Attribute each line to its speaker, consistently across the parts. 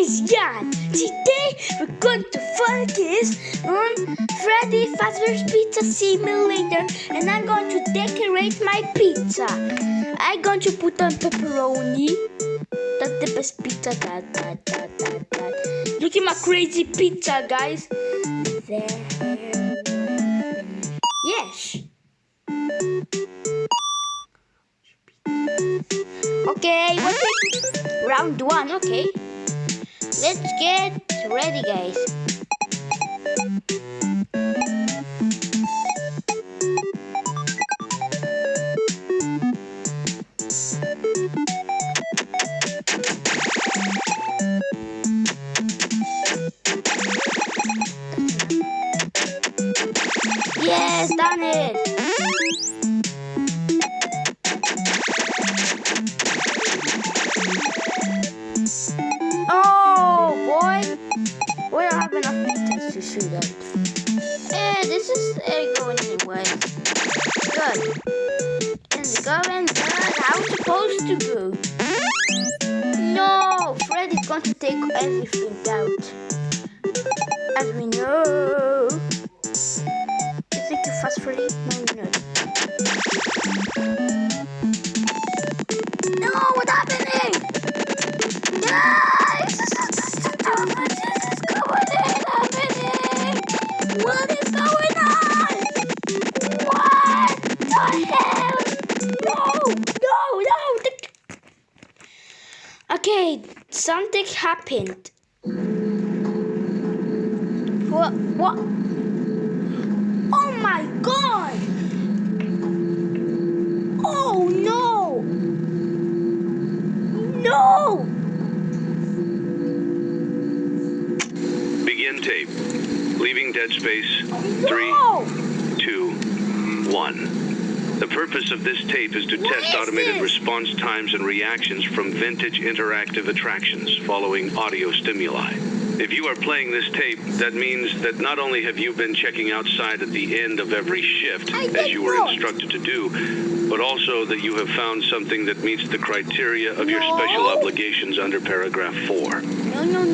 Speaker 1: is Jan. Today we're going to focus on Freddy Fazbear's Pizza Simulator, and I'm going to decorate my pizza. I'm going to put on pepperoni. That's the best pizza. Look at my crazy pizza, guys. There. Yes. Okay, round one, okay. Let's get ready, guys. Yes, done it. Oh boy, we don't have enough pizzas to shoot at. This is going anyway. Good. It's going good. How it's supposed to go? No, Freddy's going to take everything out. As we know. You think you're fast, Freddy? No, you're not. No, what's happening? Guys, this is happening. What is going on? What the hell? No. Okay, something happened. What? Oh my God! Oh no! No!
Speaker 2: Begin tape. Leaving dead space.
Speaker 1: No!
Speaker 2: 3, 2, 1. The purpose of this tape is to test automated response times and reactions from vintage interactive attractions following audio stimuli. If you are playing this tape, that means that not only have you been checking outside at the end of every shift, as you were instructed to do, but also that you have found something that meets the criteria of your special obligations under paragraph 4.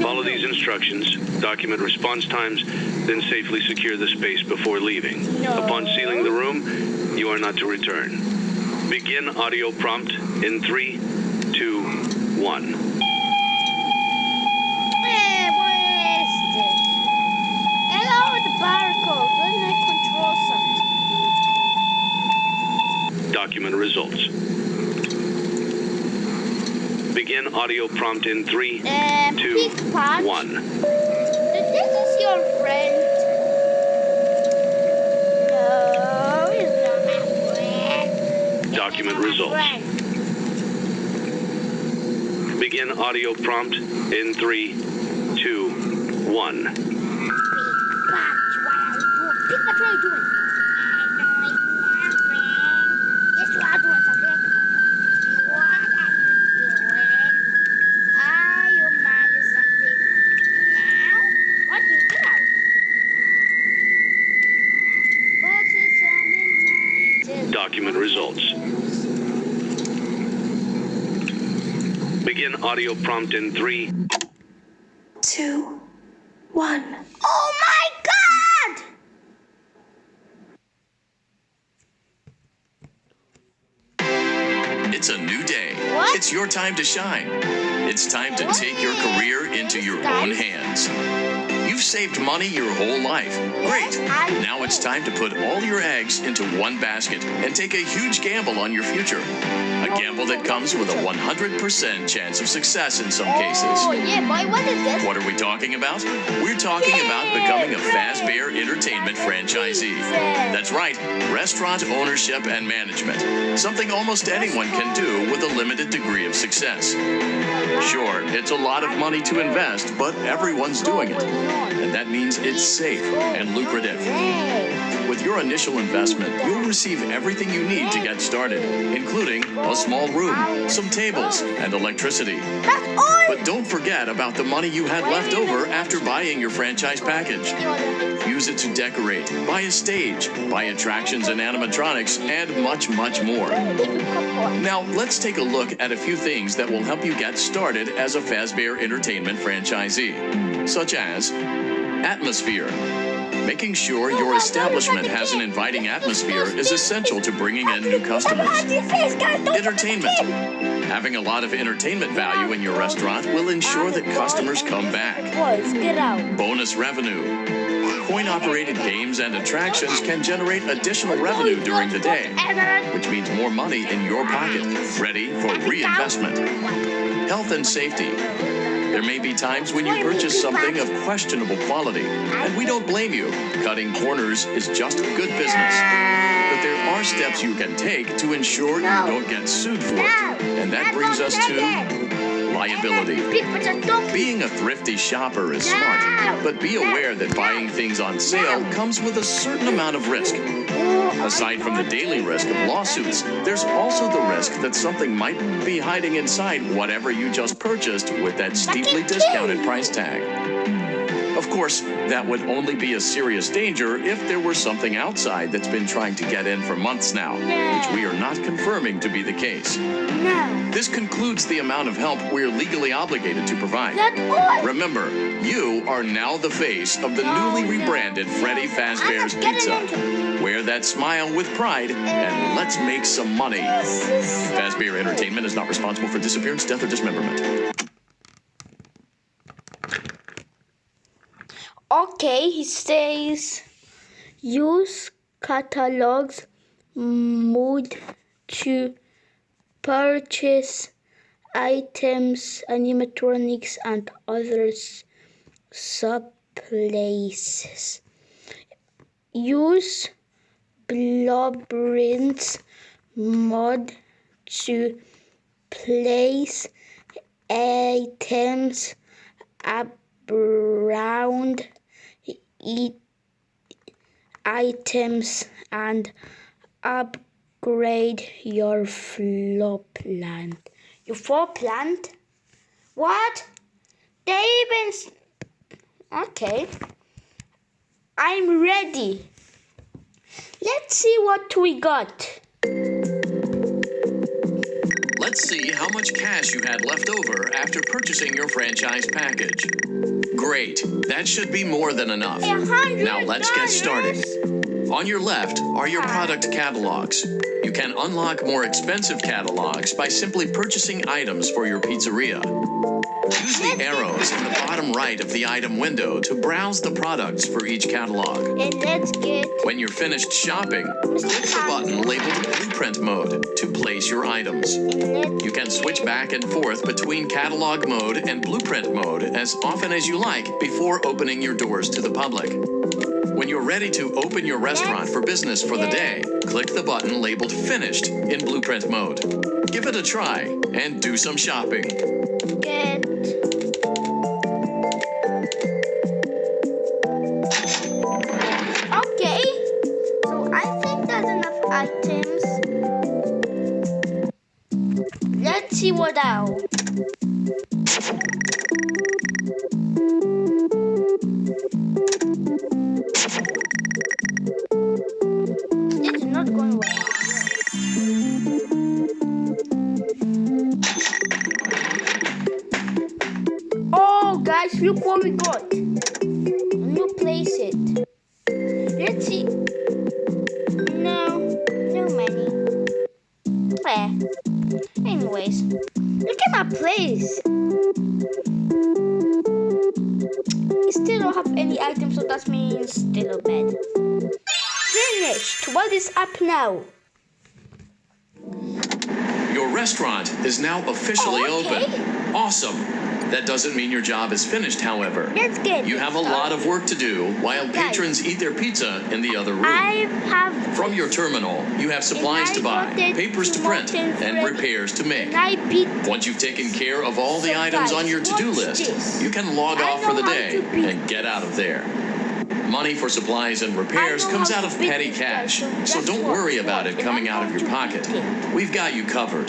Speaker 2: Follow these instructions, document response times, then safely secure the space before leaving. Upon sealing the room, you are not to return. Begin audio prompt in 3, 2, 1. Document results. Begin audio prompt in 3, 2, 1.
Speaker 1: This is your friend. No, he's not my friend.
Speaker 2: Document results. Begin audio prompt in 3, 2, 1.
Speaker 1: What are you doing?
Speaker 2: Document results. Begin audio prompt in 3,
Speaker 3: 2, 1.
Speaker 1: Oh my God!
Speaker 4: It's a new day.
Speaker 1: What?
Speaker 4: It's your time to shine. It's time to take your career into your own hands. You've saved money your whole life. Great. Now it's time to put all your eggs into one basket and take a huge gamble on your future. A gamble that comes with a 100% chance of success in some cases.
Speaker 1: Oh, yeah, boy, what is this?
Speaker 4: What are we talking about? We're talking about becoming a Fazbear Entertainment franchisee. That's right, restaurant ownership and management. Something almost anyone can do with a limited degree of success. Sure, it's a lot of money to invest, but everyone's doing it. And that means it's safe and lucrative. With your initial investment, you'll receive everything you need to get started, including a small room, some tables, and electricity.
Speaker 1: That's all.
Speaker 4: But don't forget about the money you had left over after buying your franchise package. Use it to decorate, buy a stage, buy attractions and animatronics, and much, much more. Now, let's take a look at a few things that will help you get started as a Fazbear Entertainment franchisee, such as atmosphere. Making sure your establishment has an inviting atmosphere is essential to bringing in new customers. Entertainment. Having a lot of entertainment value in your restaurant will ensure that customers come back.
Speaker 1: Boys, get out.
Speaker 4: Bonus revenue. Coin-operated games and attractions can generate additional revenue during the day, which means more money in your pocket, ready for reinvestment. Health and safety. There may be times when you purchase something of questionable quality, and we don't blame you. Cutting corners is just good business. But there are steps you can take to ensure you don't get sued for it. And that brings us to liability. Being a thrifty shopper is smart, but be aware that buying things on sale comes with a certain amount of risk. Aside from the daily risk of lawsuits, there's also the risk that something might be hiding inside whatever you just purchased with that steeply discounted price tag. Of course, that would only be a serious danger if there were something outside that's been trying to get in for months now, which we are not confirming to be the case.
Speaker 1: No.
Speaker 4: This concludes the amount of help we're legally obligated to provide.
Speaker 1: That's all.
Speaker 4: Remember, you are now the face of the newly rebranded Freddy Fazbear's Pizza. Wear that smile with pride, and let's make some money. Fazbear Entertainment is not responsible for disappearance, death, or dismemberment.
Speaker 1: Okay, he says use catalogs mode to purchase items, animatronics, and other supplies. Use Blueprints mode to place items around items and upgrade your floor plan. Your floor plan? What? They even... Okay. I'm ready. Let's see what we got.
Speaker 4: Let's see how much cash you had left over after purchasing your franchise package. Great. That should be more than enough. Now let's get started. On your left are your product catalogs. You can unlock more expensive catalogs by simply purchasing items for your pizzeria. Use the arrows in the bottom right of the item window to browse the products for each catalog.
Speaker 1: And let's get...
Speaker 4: When you're finished shopping, click the button labeled Blueprint Mode to place your items. You can switch back and forth between Catalog Mode and Blueprint Mode as often as you like before opening your doors to the public. When you're ready to open your restaurant for business for the day, click the button labeled Finished in Blueprint Mode. Give it a try and do some shopping.
Speaker 1: Get... Okay, so I think there's enough items. Let's see what else. This is not going well. Oh, guys, look what we got. New place it. Let's see. No money. Anyways, look at my place. We still don't have any items, so that means still bad. Finished. What is up now?
Speaker 4: Your restaurant is now officially
Speaker 1: okay.
Speaker 4: open. Awesome. That doesn't mean your job is finished, however.
Speaker 1: Let's get
Speaker 4: You have a lot of work to do while patrons eat their pizza in the other room.
Speaker 1: I have...
Speaker 4: From your terminal, you have supplies to buy, papers to print, and repairs to make. Once you've taken care of all the items on your to-do list, you can log off for the day and get out of there. Money for supplies and repairs comes out of petty cash, so don't worry about it coming out of your pocket. We've got you covered.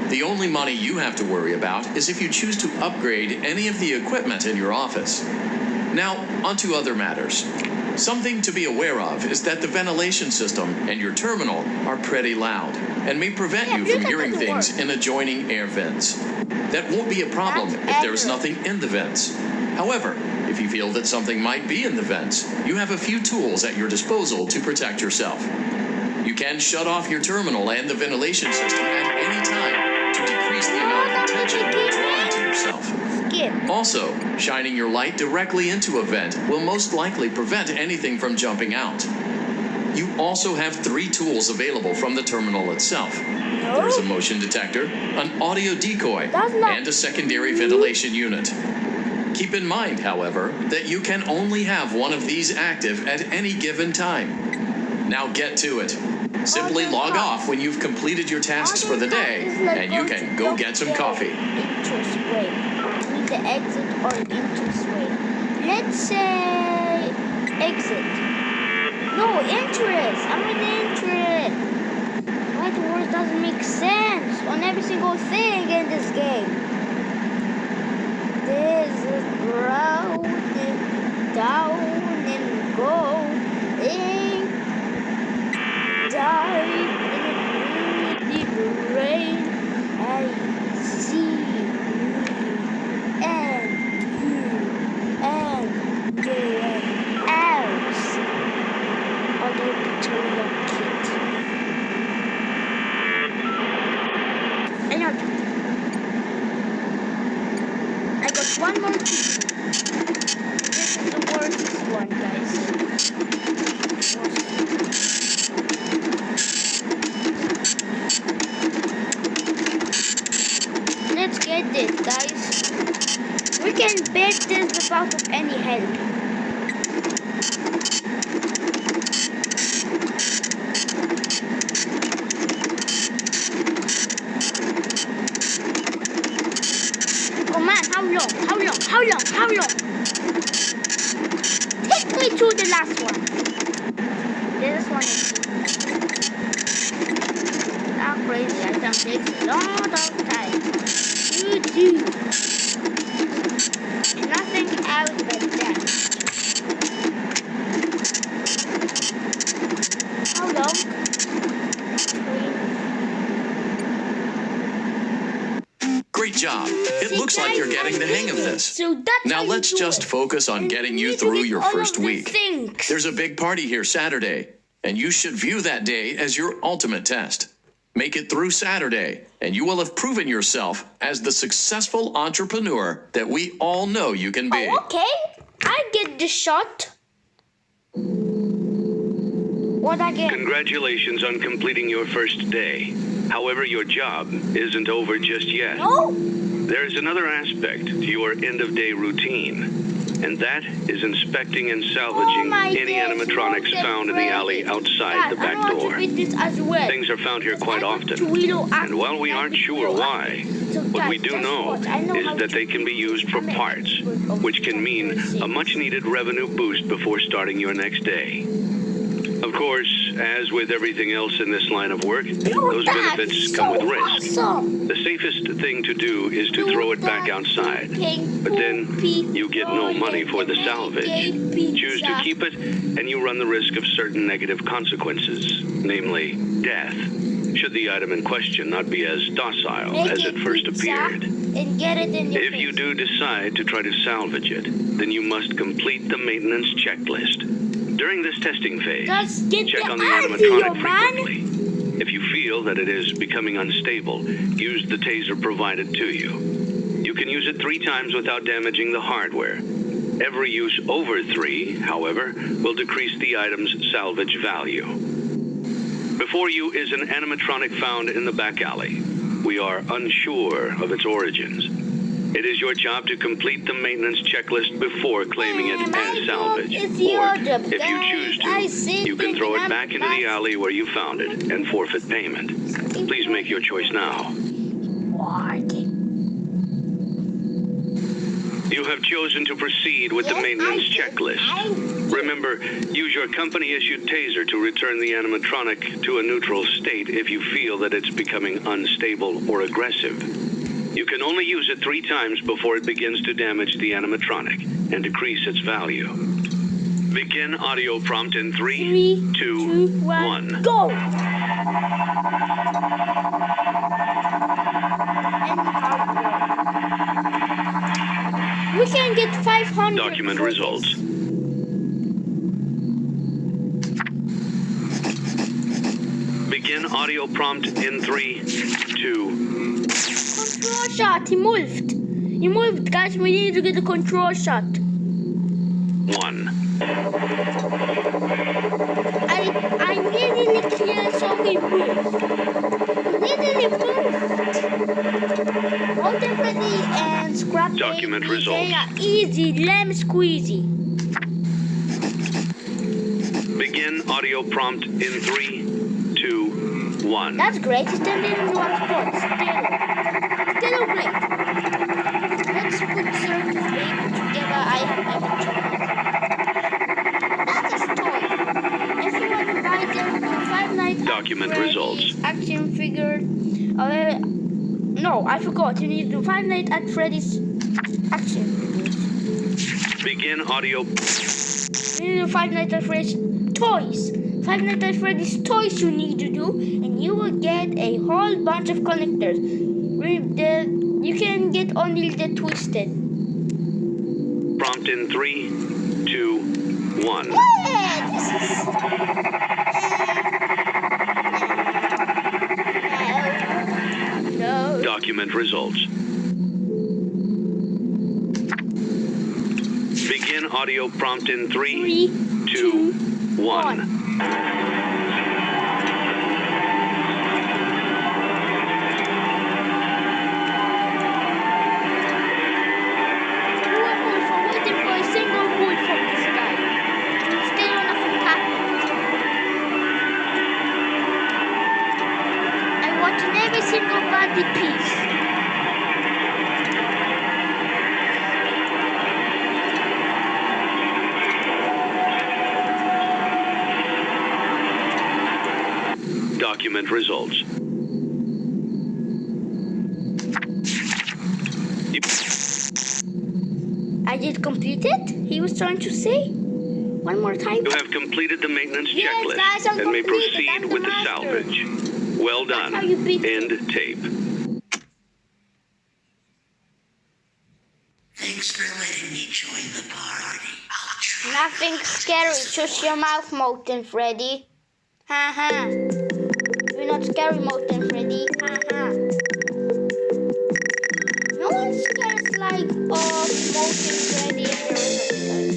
Speaker 4: The only money you have to worry about is if you choose to upgrade any of the equipment in your office. Now, onto other matters. Something to be aware of is that the ventilation system and your terminal are pretty loud and may prevent you from hearing things in adjoining air vents. That won't be a problem if there's nothing in the vents. However, if you feel that something might be in the vents, you have a few tools at your disposal to protect yourself. You can shut off your terminal and the ventilation system at any time to decrease the amount of attention you're drawing to yourself. Also, shining your light directly into a vent will most likely prevent anything from jumping out. You also have 3 tools available from the terminal itself. There's a motion detector, an audio decoy, and a secondary ventilation unit. Keep in mind, however, that you can only have one of these active at any given time. Now get to it. Simply log off when you've completed your tasks for the day, and you can go get some coffee.
Speaker 1: The exit or entrance way. Let's say exit. No, entrance. I'm in entrance. Why the words doesn't make sense on every single thing in this game? There's a road down and go in die in the rain. I see. I got one more key. This is the worst one, guys. Let's get this, guys. We can beat this without any help. How long? Take me to the last one. This one is not crazy. I can take a lot of time to do. Nothing else but that. How long?
Speaker 4: Great job. It looks like you're getting the hang of this. Now let's just focus on getting you through your first week. There's a big party here Saturday, and you should view that day as your ultimate test. Make it through Saturday, and you will have proven yourself as the successful entrepreneur that we all know you can be.
Speaker 1: Oh, okay, I get the shot. What I get?
Speaker 2: Congratulations on completing your first day. However, your job isn't over just yet.
Speaker 1: No?
Speaker 2: There's another aspect to your end-of-day routine, and that is inspecting and salvaging any animatronics found in the alley outside the back door. Things are found here quite often, and while we aren't sure why, what we do know is that they can be used for parts, which can mean a much-needed revenue boost before starting your next day. Of course, as with everything else in this line of work, those benefits come with risk. The safest thing to do is to throw it back outside, but then you get no money for the salvage. Choose to keep it, and you run the risk of certain negative consequences, namely death, should the item in question not be as docile as it first appeared. If you do decide to try to salvage it, then you must complete the maintenance checklist. During this testing phase, check on the animatronic frequently. If you feel that it is becoming unstable, use the taser provided to you. You can use it 3 times without damaging the hardware. Every use over 3, however, will decrease the item's salvage value. Before you is an animatronic found in the back alley. We are unsure of its origins. It is your job to complete the maintenance checklist before claiming it as salvage. Or, if you choose to, you can throw it back into the alley where you found it and forfeit payment. Please make your choice now. You have chosen to proceed with the maintenance checklist. Remember, use your company-issued taser to return the animatronic to a neutral state if you feel that it's becoming unstable or aggressive. You can only use it 3 times before it begins to damage the animatronic and decrease its value. Begin audio prompt in 3, 2, 1.
Speaker 1: Go! We can get 500.
Speaker 2: Document results. Begin audio prompt in 3, 2.
Speaker 1: Control shot. He moved. He moved, guys. We need to get a control shot.
Speaker 2: 1.
Speaker 1: I nearly cleared so he moved. Nearly moved. Molten Freddy and Scrap
Speaker 2: Document
Speaker 1: Baby,
Speaker 2: results.
Speaker 1: they are easy, lemon squeezy.
Speaker 2: Begin audio prompt in 3, 2, 1.
Speaker 1: That's great. He turned it into a sport. Still great. Let's put Circus Baby together. I have everything. That is toy. If you want to buy them, Five Nights at
Speaker 2: Document
Speaker 1: Freddy's
Speaker 2: results.
Speaker 1: action figure. No, I forgot. You need to do Five Nights at Freddy's action figures.
Speaker 2: Begin audio.
Speaker 1: You need to do Five Nights at Freddy's toys. Five Nights at Freddy's toys you need to do, and you will get a whole bunch of connectors. You can get only the twisted.
Speaker 2: Prompt in 3, 2, 1.
Speaker 1: Yeah, this is... No.
Speaker 2: Document results. Begin audio prompt in 3, 2, 1. Document results.
Speaker 1: I did complete it? He was trying to say? One more time?
Speaker 2: You have completed the maintenance
Speaker 1: Yes,
Speaker 2: checklist
Speaker 1: guys, I'm
Speaker 2: and may
Speaker 1: completed.
Speaker 2: proceed
Speaker 1: I'm the
Speaker 2: with the
Speaker 1: master.
Speaker 2: salvage. Well done.
Speaker 1: That's how you beat
Speaker 2: End tape.
Speaker 3: Thanks for letting me join the party. I'll try.
Speaker 1: Nothing scary, just your mouth, Molten Freddy. Haha. You're not scary, Molten Freddy. Haha. No one scares like Molten Freddy and the rest of the guys.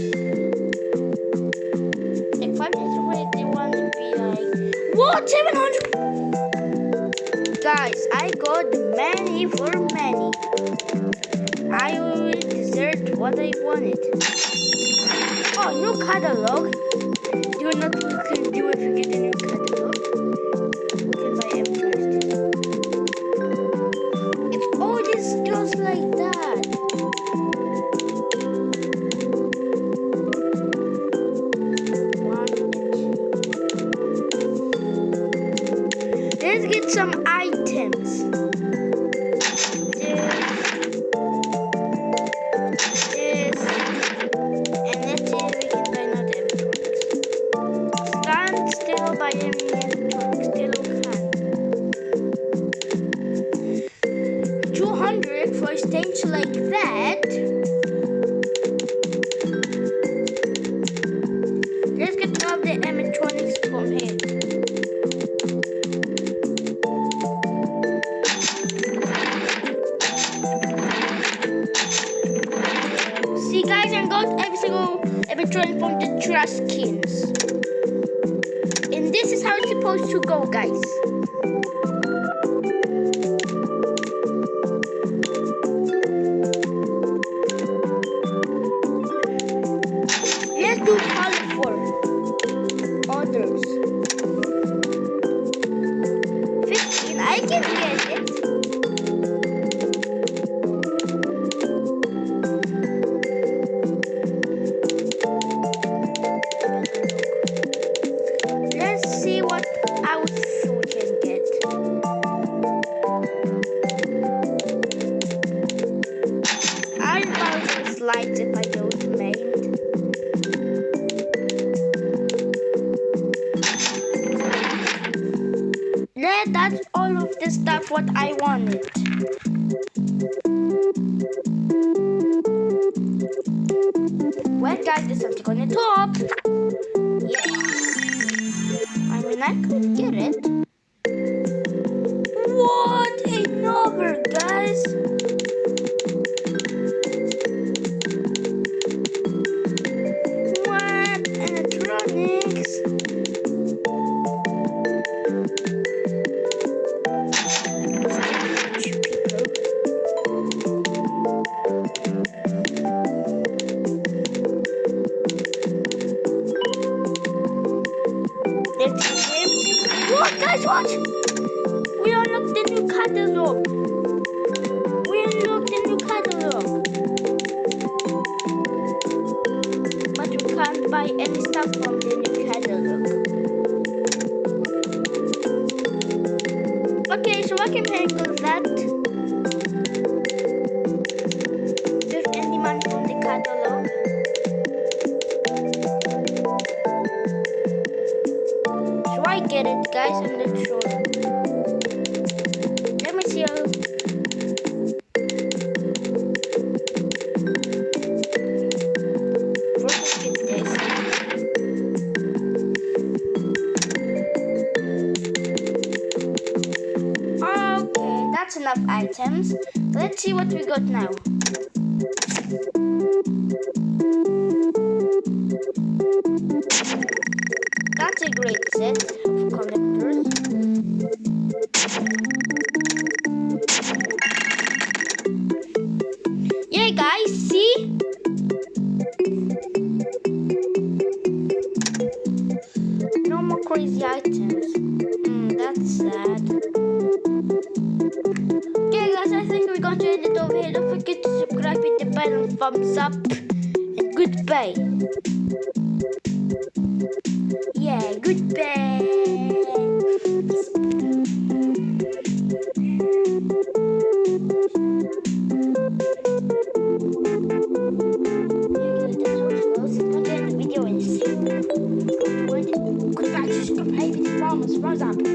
Speaker 1: Like 5 minutes away, they want to be like, what? 700? Guys, I got many for many. I will desert what I wanted. Oh, new catalog. Do not look and do if you get a new catalog. You can buy everything. It's always just like that. One and two. Let's get some items. Things like that. Let's get all the animatronics from here. See guys, I got every single animatronic from the trash skins. And this is how it's supposed to go, guys. Do colorful others. 15, I can get it. see what else we can get. I'll buy those lights if I don't mind. Yeah, that's all of the stuff what I wanted. Well guys, there's something on the top. Yes. I mean, I could get it. What? Another, guys? What? Electronics? What, guys, what? We unlocked the new catalog. We unlocked the new catalog. But we can't buy any stuff from the new catalog. Okay, so I can handle that. Just any money from the catalog. So I get it, guys, and let's show you. Let me see how. First, let's get this. Okay, that's enough items. Let's see what we got now. That's a great set of collectors. Yeah, guys, see? No more crazy items. That's sad. Okay, guys, I think we're going to end it over here. Don't forget to subscribe, hit the bell, and thumbs up. And goodbye. Yeah, goodbye. Goodbye, subscribe, hit the thumbs up.